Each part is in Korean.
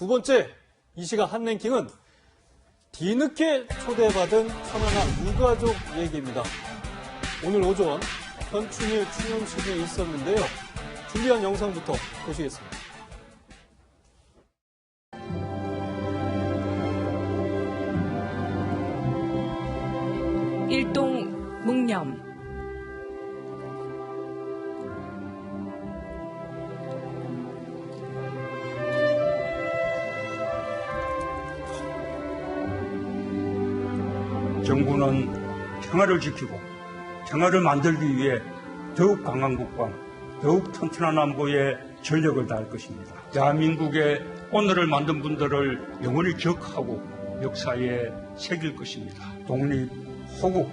두 번째 이 시간 한 랭킹은 뒤늦게 초대받은 천안함 유가족 얘기입니다. 오늘 오전 현충일 추념식이 있었는데요. 준비한 영상부터 보시겠습니다. 일동 묵념. 정부는 평화를 지키고 평화를 만들기 위해 더욱 강한 국방, 더욱 튼튼한 안보에 전력을 다할 것입니다. 대한민국의 오늘을 만든 분들을 영원히 기억하고 역사에 새길 것입니다. 독립, 호국,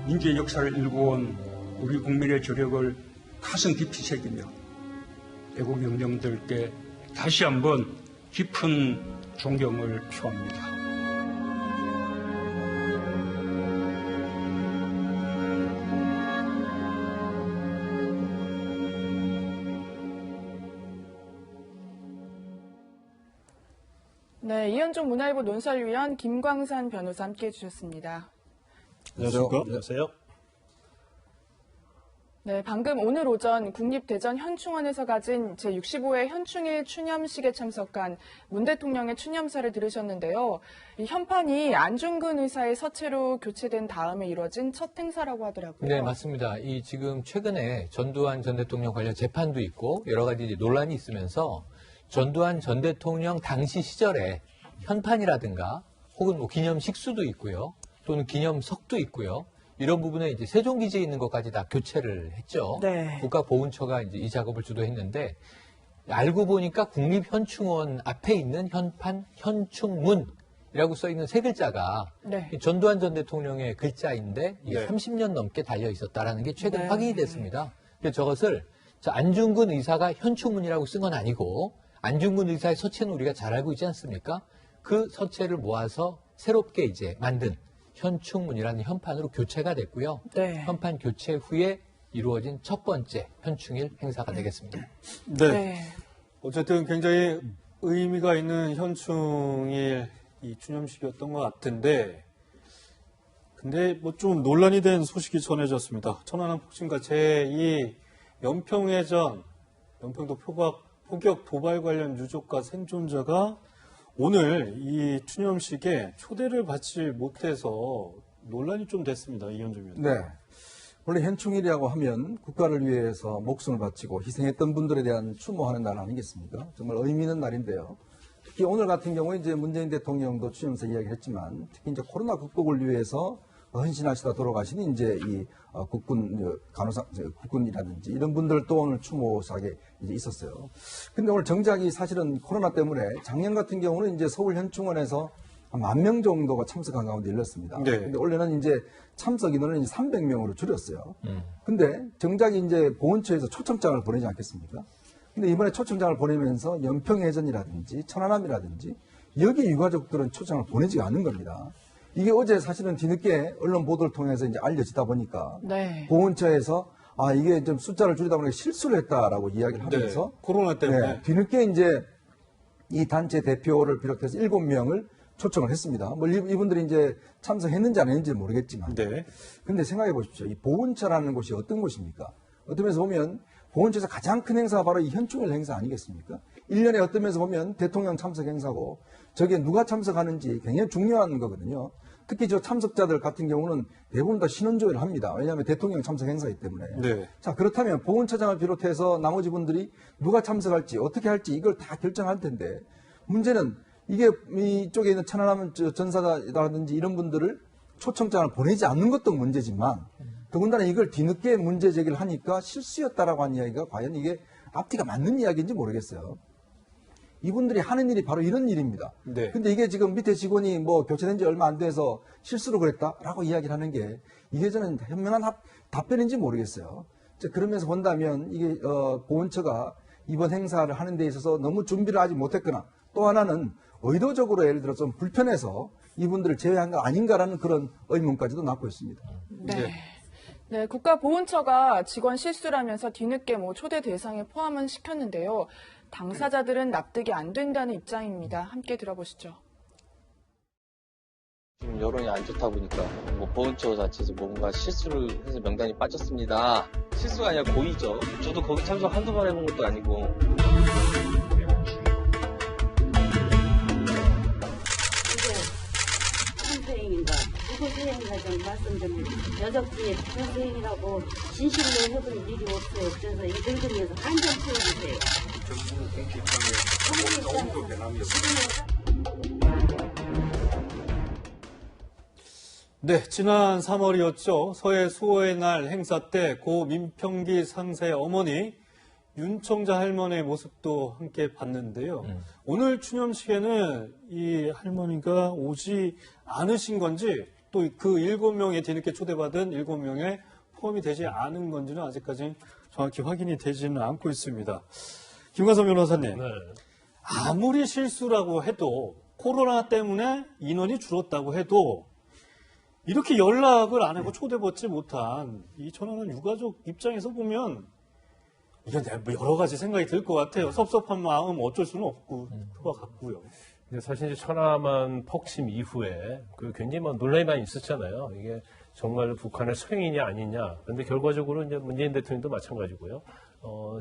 민주의 역사를 일구어온 우리 국민의 저력을 가슴 깊이 새기며 애국 영령들께 다시 한번 깊은 존경을 표합니다. 네, 이현종 문화일보 논설위원 김광산 변호사 함께해 주셨습니다. 안녕하십니까? 안녕하세요. 네, 방금 오늘 오전 국립대전현충원에서 가진 제65회 현충일 추념식에 참석한 문 대통령의 추념사를 들으셨는데요. 이 현판이 안중근 의사의 서체로 교체된 다음에 이뤄진 첫 행사라고 하더라고요. 네, 맞습니다. 이 지금 최근에 전두환 전 대통령 관련 재판도 있고 여러 가지 이제 논란이 있으면서 전두환 전 대통령 당시 시절에 현판이라든가 혹은 뭐 기념식수도 있고요. 또는 기념석도 있고요. 이런 부분에 이제 세종기지에 있는 것까지 다 교체를 했죠. 네. 국가보훈처가 이제 이 작업을 주도했는데 알고 보니까 국립현충원 앞에 있는 현판 현충문이라고 써 있는 세 글자가 네. 전두환 전 대통령의 글자인데 이게 네. 30년 넘게 달려 있었다라는 게 최근 네. 확인이 됐습니다. 그래서 저것을 안중근 의사가 현충문이라고 쓴 건 아니고 안중근 의사의 서체는 우리가 잘 알고 있지 않습니까? 그 서체를 모아서 새롭게 이제 만든 현충문이라는 현판으로 교체가 됐고요. 네. 현판 교체 후에 이루어진 첫 번째 현충일 행사가 되겠습니다. 네. 네. 어쨌든 굉장히 의미가 있는 현충일 이 추념식이었던 것 같은데, 근데 뭐 좀 논란이 된 소식이 전해졌습니다. 천안함 폭침과 제2 연평해전, 연평도 포격 도발 관련 유족과 생존자가 오늘 이 추념식에 초대를 받지 못해서 논란이 좀 됐습니다. 이현종 의원. 네. 원래 현충일이라고 하면 국가를 위해서 목숨을 바치고 희생했던 분들에 대한 추모하는 날 아니겠습니까? 정말 의미 있는 날인데요. 특히 오늘 같은 경우에 이제 문재인 대통령도 추념에서 이야기를 했지만 특히 이제 코로나 극복을 위해서 헌신하시다 돌아가신 이제 이 국군 간호사 국군이라든지 이런 분들도 오늘 추모사에 이제 있었어요. 근데 오늘 정작이 사실은 코로나 때문에 작년 같은 경우는 이제 서울 현충원에서 한 10,000명 정도가 참석한 가운데 열렸습니다. 네. 근데 원래는 이제 참석 인원은 300명으로 줄였어요. 근데 정작이 이제 보훈처에서 초청장을 보내지 않겠습니까? 근데 이번에 초청장을 보내면서 연평해전이라든지 천안함이라든지 여기 유가족들은 초청을 보내지 않은 겁니다. 이게 어제 사실은 뒤늦게 언론 보도를 통해서 이제 알려지다 보니까 네. 보훈처에서 이게 좀 숫자를 줄이다 보니까 실수를 했다라고 이야기를 하면서 네. 코로나 때문에. 네, 뒤늦게 이제 이 단체 대표를 비롯해서 7명을 초청을 했습니다. 뭐 이분들이 이제 참석했는지 안 했는지 모르겠지만. 네. 근데 생각해 보십시오. 이 보훈처라는 곳이 어떤 곳입니까? 어떤 면에서 보면 보훈처에서 가장 큰 행사가 바로 이 현충일 행사 아니겠습니까? 1년에 어떤 면에서 보면 대통령 참석 행사고 저기에 누가 참석하는지 굉장히 중요한 거거든요. 특히 저 참석자들 같은 경우는 대부분 다 신원조회를 합니다. 왜냐하면 대통령 참석 행사이기 때문에. 네. 자, 그렇다면 보훈처장을 비롯해서 나머지 분들이 누가 참석할지 어떻게 할지 이걸 다 결정할 텐데 문제는 이게 이쪽에 있는 천안함 전사라든지 이런 분들을 초청장을 보내지 않는 것도 문제지만 더군다나 이걸 뒤늦게 문제 제기를 하니까 실수였다라고 하는 이야기가 과연 이게 앞뒤가 맞는 이야기인지 모르겠어요. 이분들이 하는 일이 바로 이런 일입니다. 네. 근데 이게 지금 밑에 직원이 뭐 교체된 지 얼마 안 돼서 실수로 그랬다라고 이야기를 하는 게 이게 저는 현명한 답변인지 모르겠어요. 그러면서 본다면 이게 보훈처가 이번 행사를 하는 데 있어서 너무 준비를 아직 못했거나 또 하나는 의도적으로 예를 들어 좀 불편해서 이분들을 제외한 거 아닌가라는 그런 의문까지도 낳고 있습니다. 네. 네, 국가보훈처가 직원 실수라면서 뒤늦게 초대 대상에 포함은 시켰는데요. 당사자들은 납득이 안 된다는 입장입니다. 함께 들어보시죠. 지금 여론이 안 좋다 보니까 뭐 보훈처 자체에서 뭔가 실수를 해서 명단이 빠졌습니다. 실수가 아니라 고의죠. 저도 거기 참석 한두 번 해본 것도 아니고. 선생인가 누구 수행인가 좀 말씀 좀 여적지에 선생이라고 진실로 해볼 일이 없어요. 그래서 이 늙은이에서 한점 채워주세요. 네, 지난 3월이었죠. 서해 수호의 날 행사 때 고 민평기 상사의 어머니 윤청자 할머니의 모습도 함께 봤는데요. 오늘 추념식에는 이 할머니가 오지 않으신 건지 또 그 7명의 뒤늦게 초대받은 7명에 포함이 되지 않은 건지는 아직까지 정확히 확인이 되지는 않고 있습니다. 김관섭 변호사님, 아무리 실수라고 해도 코로나 때문에 인원이 줄었다고 해도 이렇게 연락을 안 하고 초대받지 못한 이 천안함 유가족 입장에서 보면 이게 여러 가지 생각이 들 것 같아요. 섭섭한 마음 어쩔 수는 없고 것 같고요. 근데 사실 이제 천안함 폭침 이후에 굉장히 논란이 많이 있었잖아요. 이게 정말 북한의 소행이냐 아니냐. 그런데 결과적으로 이제 문재인 대통령도 마찬가지고요.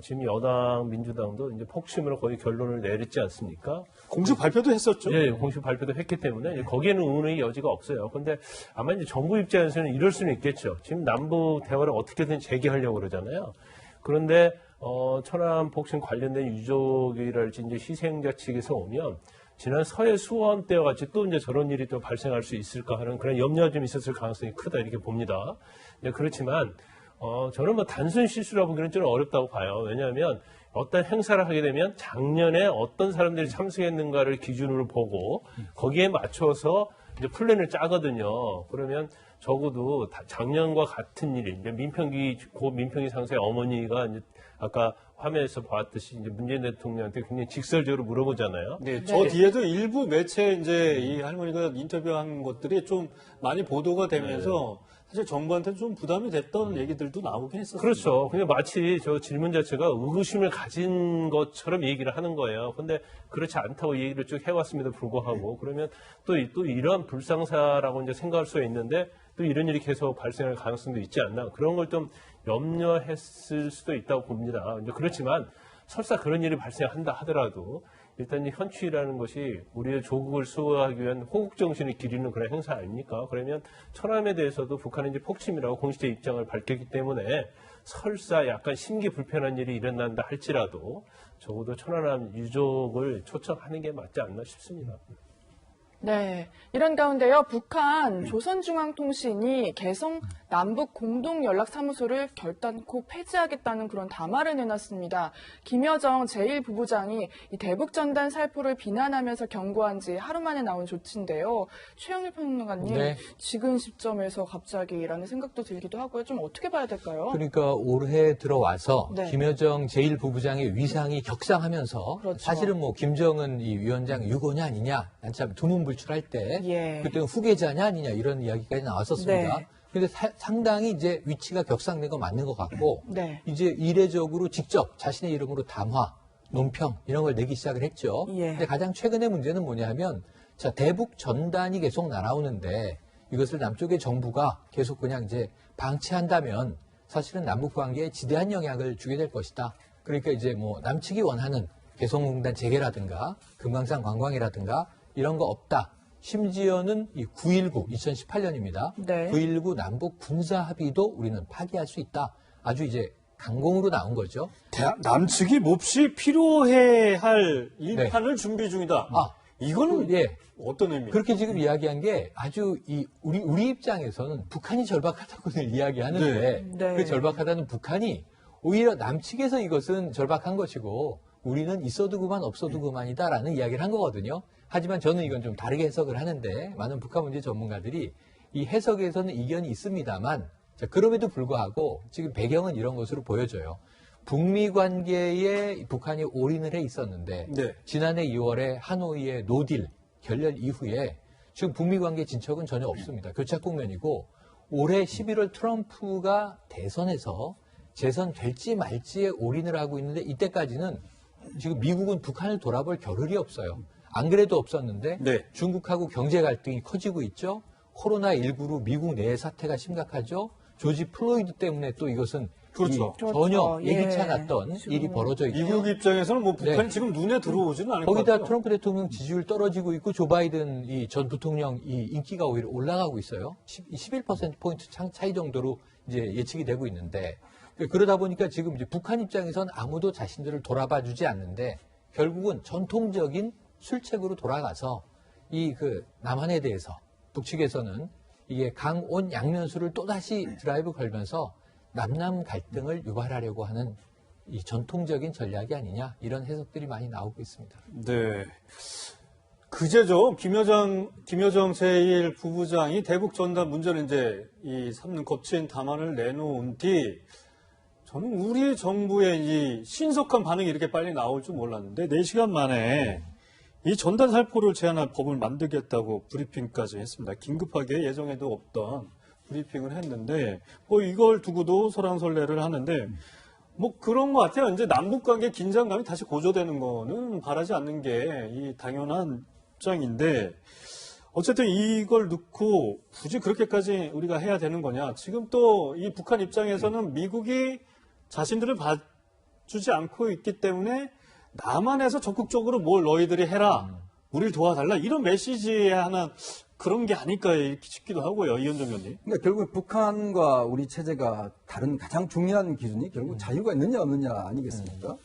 지금 여당 민주당도 이제 폭침으로 거의 결론을 내렸지 않습니까? 공식 발표도 했었죠. 예, 공식 발표도 했기 때문에 거기에는 의문의 여지가 없어요. 근데 아마 이제 정부 입장에서는 이럴 수는 있겠죠. 지금 남북 대화를 어떻게든 재개하려고 그러잖아요. 그런데 천안 폭침 관련된 유족이랄지 이제 희생자 측에서 오면 지난 서해 수원 때와 같이 또 이제 저런 일이 또 발생할 수 있을까 하는 그런 염려가 좀 있었을 가능성이 크다 이렇게 봅니다. 그렇지만 저는 단순 실수라고 보기는 좀 어렵다고 봐요. 왜냐하면 어떤 행사를 하게 되면 작년에 어떤 사람들이 참석했는가를 기준으로 보고 거기에 맞춰서 이제 플랜을 짜거든요. 그러면 적어도 작년과 같은 일이 이제 고 민평기 상사의 어머니가 이제 아까 화면에서 봤듯이 이제 문재인 대통령한테 굉장히 직설적으로 물어보잖아요. 네, 저 뒤에도 일부 매체 이제 이 할머니가 인터뷰한 것들이 좀 많이 보도가 되면서 사실 정부한테 좀 부담이 됐던 얘기들도 나오긴 했었어요. 그렇죠. 근데 마치 저 질문 자체가 의구심을 가진 것처럼 얘기를 하는 거예요. 근데 그렇지 않다고 얘기를 쭉 해왔음에도 불구하고 그러면 또 이러한 불상사라고 이제 생각할 수가 있는데 또 이런 일이 계속 발생할 가능성도 있지 않나. 그런 걸 좀 염려했을 수도 있다고 봅니다. 이제 그렇지만 설사 그런 일이 발생한다 하더라도 일단 이 현추이라는 것이 우리의 조국을 수호하기 위한 호국 정신을 기리는 그런 행사 아닙니까? 그러면 천안함에 대해서도 북한은 이제 폭침이라고 공식적 입장을 밝혔기 때문에 설사 약간 심기 불편한 일이 일어난다 할지라도 적어도 천안함 유족을 초청하는 게 맞지 않나 싶습니다. 네. 이런 가운데요, 북한 조선중앙통신이 개성 남북 공동연락사무소를 결단코 폐지하겠다는 그런 담화를 내놨습니다. 김여정 제1부부장이 이 대북전단 살포를 비난하면서 경고한 지 하루 만에 나온 조치인데요. 최영일 평론가님, 네. 지금 시점에서 갑자기라는 생각도 들기도 하고요. 좀 어떻게 봐야 될까요? 그러니까 올해 들어와서 네. 김여정 제1부부장의 위상이 격상하면서 그렇죠. 사실은 김정은 이 위원장 유고냐 아니냐 한참 두문불출할 때 예. 그때는 후계자냐 아니냐 이런 이야기까지 나왔었습니다. 네. 그런데 상당히 이제 위치가 격상된 거 맞는 것 같고 네. 이제 이례적으로 직접 자신의 이름으로 담화, 논평 이런 걸 내기 시작을 했죠. 예. 근데 가장 최근의 문제는 뭐냐면 자 대북 전단이 계속 날아오는데 이것을 남쪽의 정부가 계속 그냥 이제 방치한다면 사실은 남북 관계에 지대한 영향을 주게 될 것이다. 그러니까 이제 남측이 원하는 개성공단 재개라든가 금강산 관광이라든가 이런 거 없다. 심지어는 이 9.19, 2018년입니다. 네. 9.19 남북 군사 합의도 우리는 파기할 수 있다. 아주 이제 강공으로 나온 거죠. 남측이 몹시 필요해 할 일판을 준비 중이다. 이거는 예. 어떤 의미입니까? 그렇게 지금 이야기한 게 아주 우리 입장에서는 북한이 절박하다고는 이야기하는데 네. 그 절박하다는 북한이 오히려 남측에서 이것은 절박한 것이고 우리는 있어도 그만 없어도 그만이다라는 이야기를 한 거거든요. 하지만 저는 이건 좀 다르게 해석을 하는데 많은 북한 문제 전문가들이 이 해석에서는 이견이 있습니다만 자, 그럼에도 불구하고 지금 배경은 이런 것으로 보여져요. 북미 관계에 북한이 올인을 해 있었는데 네. 지난해 2월에 하노이의 노딜 결렬 이후에 지금 북미 관계 진척은 전혀 없습니다. 교착 국면이고 올해 11월 트럼프가 대선에서 재선될지 말지에 올인을 하고 있는데 이때까지는 지금 미국은 북한을 돌아볼 겨를이 없어요. 안 그래도 없었는데 네. 중국하고 경제 갈등이 커지고 있죠. 코로나19로 미국 내 사태가 심각하죠. 조지 플로이드 때문에 또 이것은 그렇죠. 전혀 예. 예기치 않았던 일이 벌어져 있고 미국 입장에서는 뭐 북한이 네. 지금 눈에 들어오지는 않을 것 거기다 같아요. 트럼프 대통령 지지율 떨어지고 있고 조 바이든 이 전 부통령 이 인기가 오히려 올라가고 있어요. 11%포인트 차이 정도로 이제 예측이 되고 있는데 그러다 보니까 지금 이제 북한 입장에선 아무도 자신들을 돌아봐 주지 않는데 결국은 전통적인 술책으로 돌아가서 이 그 남한에 대해서 북측에서는 이게 강온 양면수를 또다시 드라이브 걸면서 남남 갈등을 유발하려고 하는 이 전통적인 전략이 아니냐 이런 해석들이 많이 나오고 있습니다. 네. 그제죠. 김여정 제1 부부장이 대북 전단 문제를 이제 이 삼는 거친 담화를 내놓은 뒤 저는 우리 정부의 이 신속한 반응이 이렇게 빨리 나올 줄 몰랐는데 4시간 만에 이 전단 살포를 제한할 법을 만들겠다고 브리핑까지 했습니다. 긴급하게 예정에도 없던 브리핑을 했는데 뭐 이걸 두고도 설왕설래를 하는데 뭐 그런 것 같아요. 이제 남북 관계 긴장감이 다시 고조되는 거는 바라지 않는 게 이 당연한 입장인데 어쨌든 이걸 놓고 굳이 그렇게까지 우리가 해야 되는 거냐. 지금 또 이 북한 입장에서는 미국이 자신들을 봐주지 않고 있기 때문에 남한에서 적극적으로 뭘 너희들이 해라. 우리를 도와달라. 이런 메시지에 하나 그런 게 아닐까 이렇게 싶기도 하고요. 이현정 의원님. 그러니까 결국 북한과 우리 체제가 다른 가장 중요한 기준이 결국 자유가 있느냐 없느냐 아니겠습니까?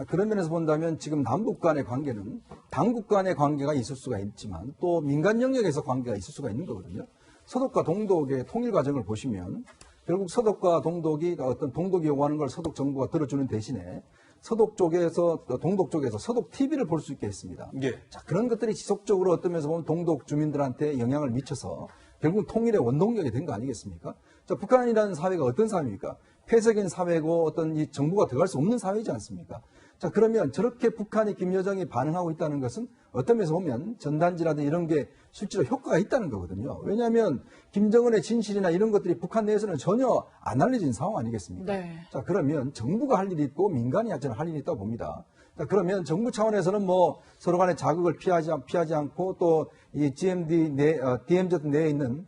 그런 면에서 본다면 지금 남북 간의 관계는 당국 간의 관계가 있을 수가 있지만 또 민간 영역에서 관계가 있을 수가 있는 거거든요. 서독과 동독의 통일 과정을 보시면 결국 서독과 동독이 어떤 동독이 요구하는 걸 서독 정부가 들어주는 대신에 서독 쪽에서 동독 쪽에서 서독 TV를 볼 수 있게 했습니다. 예. 자, 그런 것들이 지속적으로 어떤 면에서 보면 동독 주민들한테 영향을 미쳐서 결국 통일의 원동력이 된 거 아니겠습니까? 자, 북한이라는 사회가 어떤 사회입니까? 폐쇄적인 사회고 어떤 이 정부가 들어갈 수 없는 사회이지 않습니까? 자, 그러면 저렇게 북한이 김여정이 반응하고 있다는 것은 어떤 면에서 보면 전단지라든지 이런 게 실제로 효과가 있다는 거거든요. 왜냐하면 김정은의 진실이나 이런 것들이 북한 내에서는 전혀 안 알려진 상황 아니겠습니까? 네. 자, 그러면 정부가 할 일이 있고 민간이 저는 할 일이 있다고 봅니다. 자, 그러면 정부 차원에서는 뭐 서로 간의 자극을 피하지 않고 또 이 DMZ 내에 있는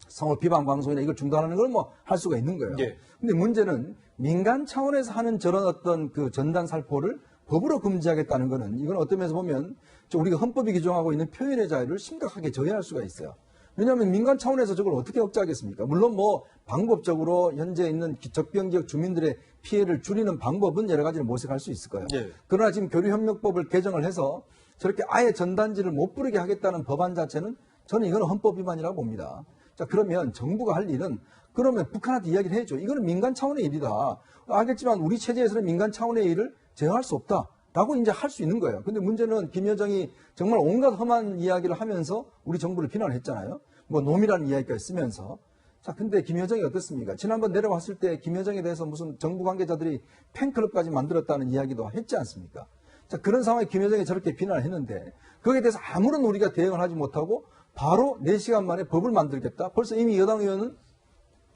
성을 비방 방송이나 이걸 중단하는 걸 뭐 할 수가 있는 거예요. 예. 근데 문제는 민간 차원에서 하는 저런 어떤 그 전단 살포를 법으로 금지하겠다는 거는 이건 어떤 면에서 보면 우리가 헌법이 규정하고 있는 표현의 자유를 심각하게 저해할 수가 있어요. 왜냐하면 민간 차원에서 저걸 어떻게 억제하겠습니까? 물론 뭐 방법적으로 현재 있는 적병 지역 주민들의 피해를 줄이는 방법은 여러 가지를 모색할 수 있을 거예요. 예. 그러나 지금 교류협력법을 개정을 해서 저렇게 아예 전단지를 못 부르게 하겠다는 법안 자체는 저는 이거는 헌법 위반이라고 봅니다. 자, 그러면 정부가 할 일은 그러면 북한한테 이야기를 해야죠. 이거는 민간 차원의 일이다. 알겠지만 우리 체제에서는 민간 차원의 일을 제어할 수 없다라고 이제 할 수 있는 거예요. 근데 문제는 김여정이 정말 온갖 험한 이야기를 하면서 우리 정부를 비난했잖아요. 뭐 놈이라는 이야기까지 쓰면서. 자, 근데 김여정이 어떻습니까? 지난번 내려왔을 때 김여정에 대해서 무슨 정부 관계자들이 팬클럽까지 만들었다는 이야기도 했지 않습니까? 자, 그런 상황에 김여정이 저렇게 비난을 했는데 거기에 대해서 아무런 우리가 대응을 하지 못하고 바로 4시간 만에 법을 만들겠다. 벌써 이미 여당 의원은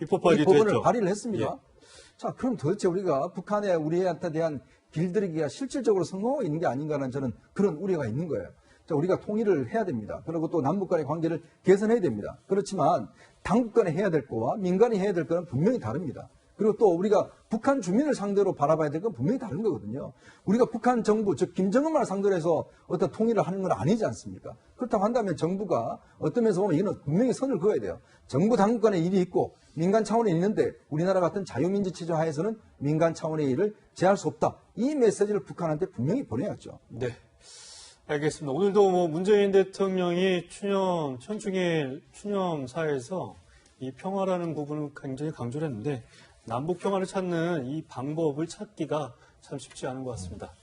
이 법안을 발의를 했습니다. 예. 자, 그럼 도대체 우리가 북한에 우리한테 대한 길들이기가 실질적으로 성공하고 있는 게 아닌가라는 저는 그런 우려가 있는 거예요. 자, 우리가 통일을 해야 됩니다. 그리고 또 남북 간의 관계를 개선해야 됩니다. 그렇지만 당국 간에 해야 될 거와 민간이 해야 될 거는 분명히 다릅니다. 그리고 또 우리가 북한 주민을 상대로 바라봐야 될 건 분명히 다른 거거든요. 우리가 북한 정부, 즉 김정은만 상대로 해서 어떤 통일을 하는 건 아니지 않습니까? 그렇다고 한다면 정부가 어떤 면에서 보면 이거는 분명히 선을 그어야 돼요. 정부 당국 간의 일이 있고 민간 차원에 있는데 우리나라 같은 자유민주 체제 하에서는 민간 차원의 일을 제할 수 없다. 이 메시지를 북한한테 분명히 보내야죠. 네. 알겠습니다. 오늘도 뭐 문재인 대통령이 현충일 추념사에서 이 평화라는 부분을 굉장히 강조를 했는데 남북 평화를 찾는 이 방법을 찾기가 참 쉽지 않은 것 같습니다.